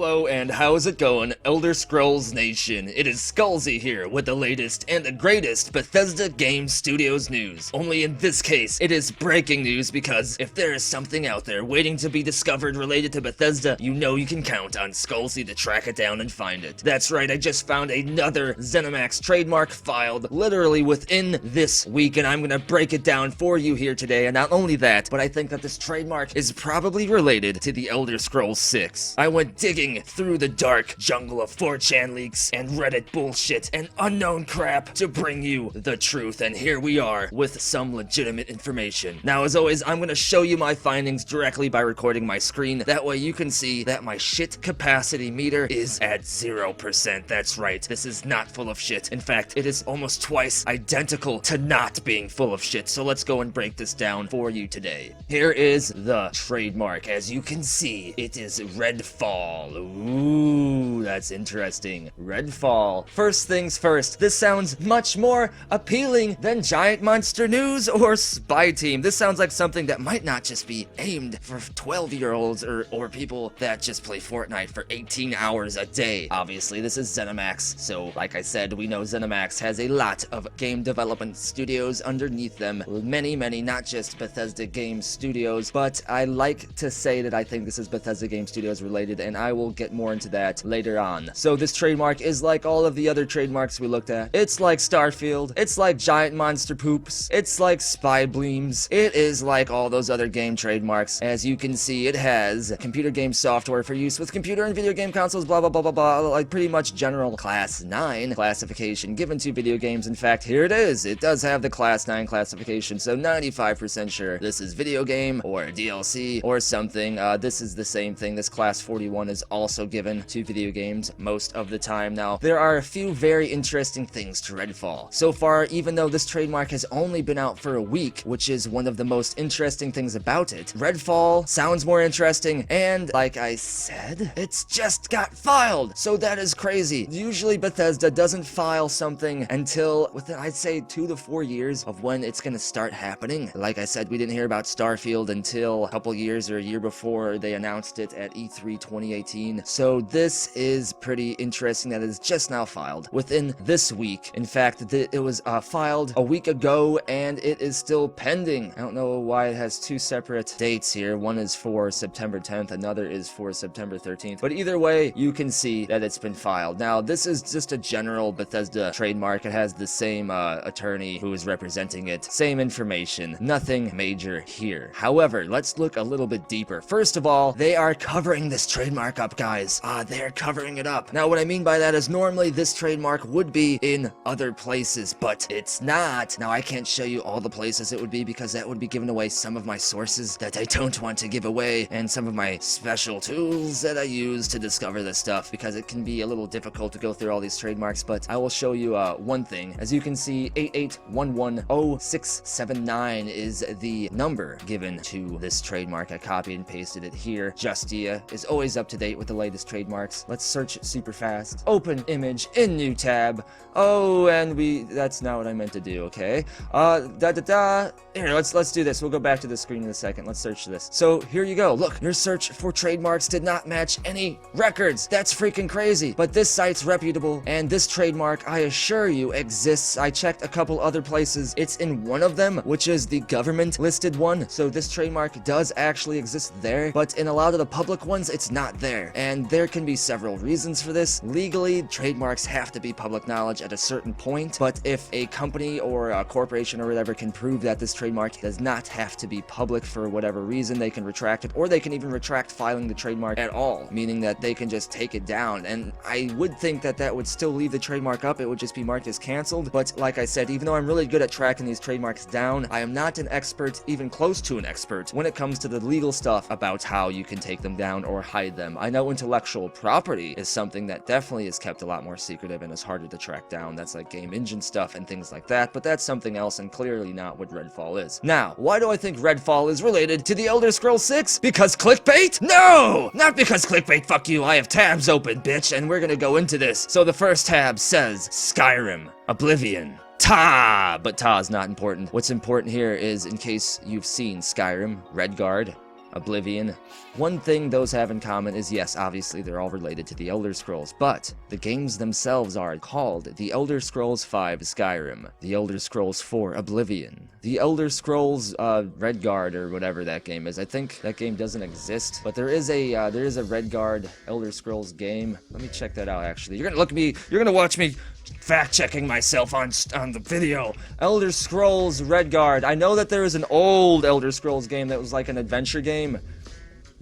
Hello and how's it going, Elder Scrolls Nation? It is Skullzi here with the latest and the greatest Bethesda Game Studios news. Only in this case, it is breaking news because if there is something out there waiting to be discovered related to Bethesda, you know you can count on Skullzi to track it down and find it. That's right, I just found another ZeniMax trademark filed literally within this week, and I'm gonna break it down for you here today. And not only that, but I think that this trademark is probably related to the Elder Scrolls 6. I went digging through the dark jungle of 4chan leaks and Reddit bullshit and unknown crap to bring you the truth, and here we are with some legitimate information. Now, as always, I'm gonna show you my findings directly by recording my screen. That way you can see that my shit capacity meter is at 0%. That's right, this is not full of shit. In fact, it is almost twice identical to not being full of shit. So let's go and break this down for you today. Here is the trademark. As you can see, it is Redfall. Ooh, that's interesting. Redfall. First things first, this sounds much more appealing than Giant Monster News or Spy Team. This sounds like something that might not just be aimed for 12-year-olds or people that just play Fortnite for 18 hours a day. Obviously, this is ZeniMax, so like I said, we know ZeniMax has a lot of game development studios underneath them. Many, not just Bethesda Game Studios, but I like to say that I think this is Bethesda Game Studios related, and I will get more into that later on. So this trademark is like all of the other trademarks we looked at. It's like Starfield, it's like Giant Monster Poops, it's like Spy Bleams, it is like all those other game trademarks. As you can see, it has computer game software for use with computer and video game consoles, blah blah blah blah blah, like pretty much general Class 9 classification given to video games. In fact, here it is. It does have the Class 9 classification, so 95% sure this is video game or DLC or something. This is the same thing. This Class 41 is also given to video games most of the time. Now, there are a few very interesting things to Redfall. So far, even though this trademark has only been out for a week, which is one of the most interesting things about it, Redfall sounds more interesting, and like I said, it's just got filed, so that is crazy. Usually Bethesda doesn't file something until within, I'd say, 2 to 4 years of when it's gonna start happening. Like I said, we didn't hear about Starfield until a couple years or a year before they announced it at E3 2018. So this is pretty interesting that it is just now filed within this week. In fact, it was filed a week ago and it is still pending. I don't know why it has two separate dates here. One is for September 10th, another is for September 13th. But either way, you can see that it's been filed. Now, this is just a general Bethesda trademark. It has the same attorney who is representing it. Same information. Nothing major here. However, let's look a little bit deeper. First of all, they are covering this trademark up, guys. They're covering it up. Now, what I mean by that is normally this trademark would be in other places, but it's not. Now, I can't show you all the places it would be because that would be giving away some of my sources that I don't want to give away and some of my special tools that I use to discover this stuff, because it can be a little difficult to go through all these trademarks. But I will show you one thing. As you can see, 88110679 is the number given to this trademark. I copied and pasted it here. Justia is always up to date with the latest trademarks. Let's search super fast. Open image in new tab. Oh, and that's not what I meant to do, okay? Here, let's do this. We'll go back to the screen in a second. Let's search this. So here you go. Look, your search for trademarks did not match any records. That's freaking crazy. But this site's reputable, and this trademark, I assure you, exists. I checked a couple other places. It's in one of them, which is the government listed one. So this trademark does actually exist there, but in a lot of the public ones, it's not there. And there can be several reasons for this. Legally, trademarks have to be public knowledge at a certain point, but if a company or a corporation or whatever can prove that this trademark does not have to be public for whatever reason, they can retract it, or they can even retract filing the trademark at all, meaning that they can just take it down. And I would think that that would still leave the trademark up. It would just be marked as canceled. But like I said, even though I'm really good at tracking these trademarks down, I am not an expert, even close to an expert, when it comes to the legal stuff about how you can take them down or hide them. I know intellectual property is something that definitely is kept a lot more secretive and is harder to track down. That's like game engine stuff and things like that, but that's something else and clearly not what Redfall is. Now, why do I think Redfall is related to the Elder Scrolls 6? Because clickbait? No! Not because clickbait, fuck you. I have tabs open, bitch, and we're gonna go into this. So the first tab says Skyrim, Oblivion, Ta! But Ta is not important. What's important here is, in case you've seen Skyrim, Redguard, Oblivion. One thing those have in common is, yes, obviously they're all related to the Elder Scrolls, but the games themselves are called The Elder Scrolls V Skyrim, The Elder Scrolls IV Oblivion, The Elder Scrolls Redguard, or whatever that game is. I think that game doesn't exist, but there is a Redguard Elder Scrolls game. Let me check that out, actually. You're gonna watch me fact-checking myself on the video. Elder Scrolls Redguard. I know that there is an old Elder Scrolls game that was like an adventure game.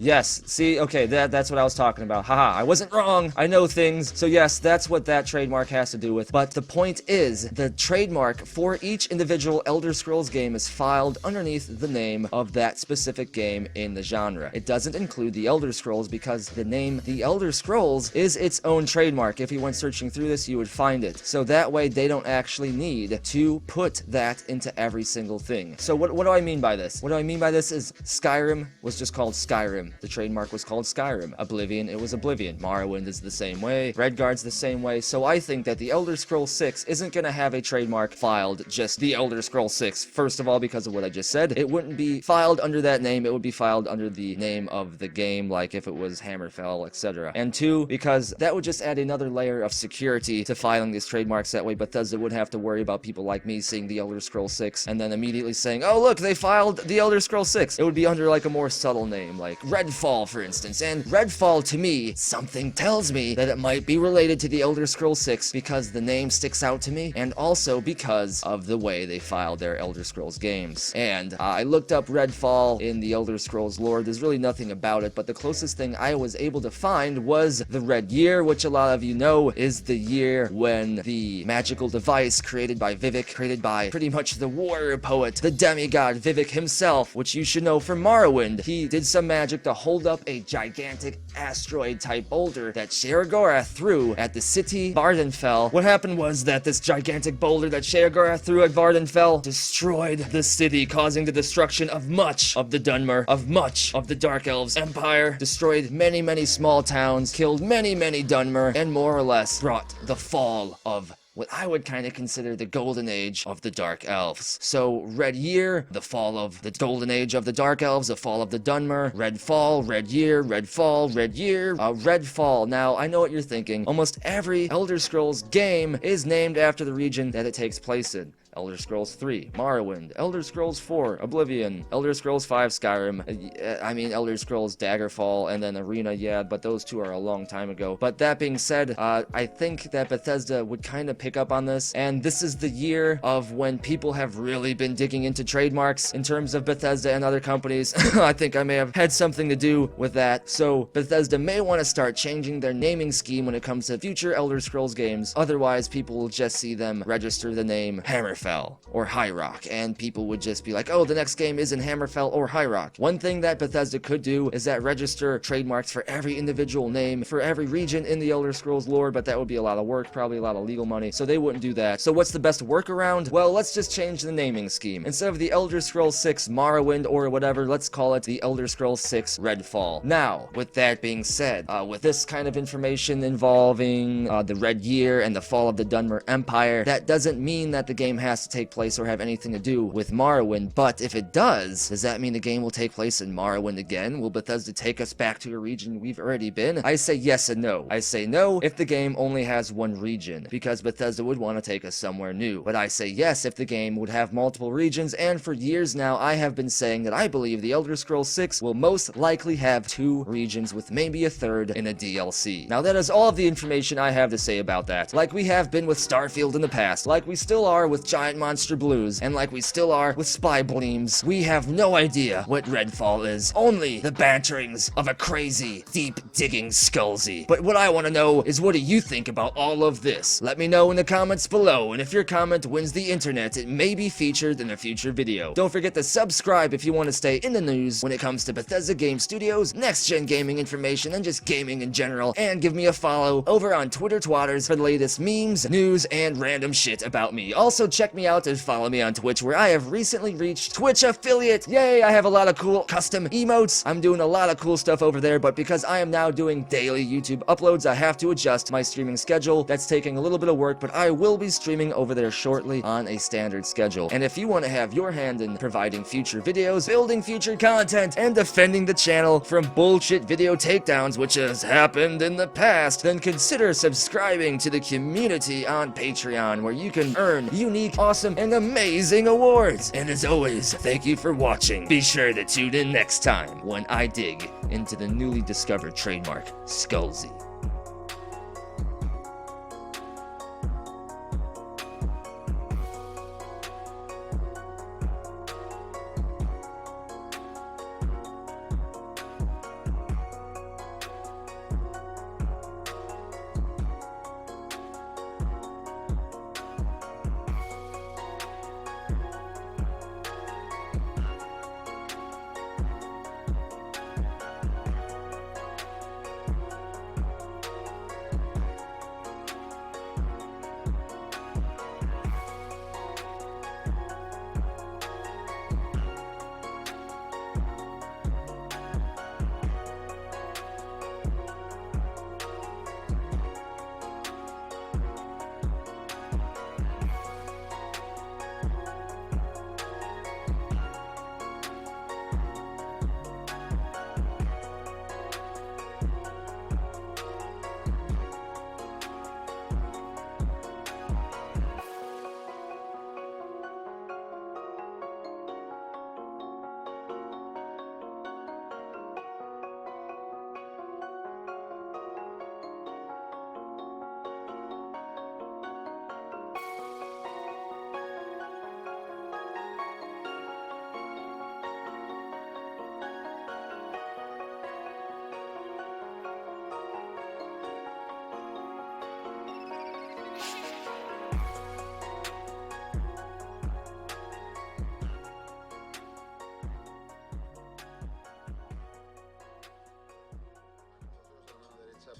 Yes, see, okay, that's what I was talking about. Haha, I wasn't wrong. I know things. So yes, that's what that trademark has to do with. But the point is, the trademark for each individual Elder Scrolls game is filed underneath the name of that specific game in the genre. It doesn't include the Elder Scrolls because the name The Elder Scrolls is its own trademark. If you went searching through this, you would find it. So that way, they don't actually need to put that into every single thing. So what do I mean by this? What I mean by this is Skyrim was just called Skyrim. The trademark was called Skyrim. Oblivion, it was Oblivion. Morrowind is the same way. Redguard's the same way. So I think that the Elder Scrolls 6 isn't going to have a trademark filed just the Elder Scrolls 6. First of all, because of what I just said, it wouldn't be filed under that name. It would be filed under the name of the game, like if it was Hammerfell, etc. And two, because that would just add another layer of security to filing these trademarks. That way Bethesda would have to worry about people like me seeing the Elder Scrolls 6 and then immediately saying, oh look, they filed the Elder Scrolls 6. It would be under like a more subtle name, like Redfall, for instance. And Redfall, to me, something tells me that it might be related to the Elder Scrolls 6 because the name sticks out to me, and also because of the way they filed their Elder Scrolls games. And I looked up Redfall in the Elder Scrolls lore. There's really nothing about it, but the closest thing I was able to find was the Red Year, which a lot of you know is the year when the magical device created by Vivek, created by pretty much the warrior poet, the demigod Vivek himself, which you should know from Morrowind. He did some magic to hold up a gigantic asteroid-type boulder that Sheogorath threw at the city Vardenfell. What happened was that this gigantic boulder that Sheogorath threw at Vardenfell destroyed the city, causing the destruction of much of the Dunmer, of much of the Dark Elves Empire, destroyed many, many small towns, killed many, many Dunmer, and more or less brought the fall of what I would kind of consider the golden age of the Dark Elves. So, Red Year, the fall of the golden age of the Dark Elves, the fall of the Dunmer, Redfall, Red Year, Redfall, Red Year, Redfall. Now, I know what you're thinking. Almost every Elder Scrolls game is named after the region that it takes place in. Elder Scrolls 3, Morrowind, Elder Scrolls 4, Oblivion, Elder Scrolls 5, Skyrim, I mean Elder Scrolls Daggerfall, and then Arena, yeah, but those two are a long time ago. But that being said, I think that Bethesda would kind of pick up on this, and this is the year of when people have really been digging into trademarks in terms of Bethesda and other companies. I think I may have had something to do with that, so Bethesda may want to start changing their naming scheme when it comes to future Elder Scrolls games. Otherwise, people will just see them register the name Hammerfell or High Rock, and people would just be like, oh, the next game is in Hammerfell or High Rock. One thing that Bethesda could do is that register trademarks for every individual name, for every region in the Elder Scrolls lore, but that would be a lot of work, probably a lot of legal money, so they wouldn't do that. So what's the best workaround? Well, let's just change the naming scheme. Instead of the Elder Scrolls 6 Morrowind or whatever, let's call it the Elder Scrolls 6 Redfall. Now, with that being said, with this kind of information involving the Red Year and the fall of the Dunmer Empire, that doesn't mean that the game has to take place or have anything to do with Morrowind, but if it does that mean the game will take place in Morrowind again? Will Bethesda take us back to a region we've already been? I say yes and no. I say no if the game only has one region, because Bethesda would want to take us somewhere new. But I say yes if the game would have multiple regions, and for years now I have been saying that I believe the Elder Scrolls 6 will most likely have 2 regions with maybe a third in a DLC. Now that is all of the information I have to say about that. Like we have been with Starfield in the past, like we still are with Giant Monster Blues, and like we still are with Spy Bleams. We have no idea what Redfall is, only the banterings of a crazy, deep-digging Skullzi. But what I want to know is, what do you think about all of this? Let me know in the comments below, and if your comment wins the internet, it may be featured in a future video. Don't forget to subscribe if you want to stay in the news when it comes to Bethesda Game Studios, next-gen gaming information, and just gaming in general, and give me a follow over on Twitter Twatters for the latest memes, news, and random shit about me. Also, check check me out and follow me on Twitch, where I have recently reached Twitch affiliate. Yay, I have a lot of cool custom emotes. I'm doing a lot of cool stuff over there, but because I am now doing daily YouTube uploads, I have to adjust my streaming schedule. That's taking a little bit of work, but I will be streaming over there shortly on a standard schedule. And if you want to have your hand in providing future videos, building future content, and defending the channel from bullshit video takedowns, which has happened in the past, then consider subscribing to the community on Patreon, where you can earn unique, awesome, and amazing awards. And as always, thank you for watching. Be sure to tune in next time when I dig into the newly discovered trademark, Skullzi.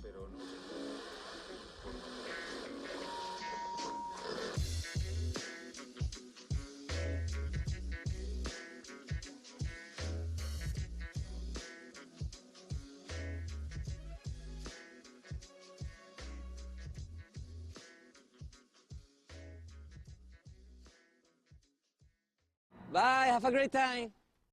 Pero no. Bye, have a great time.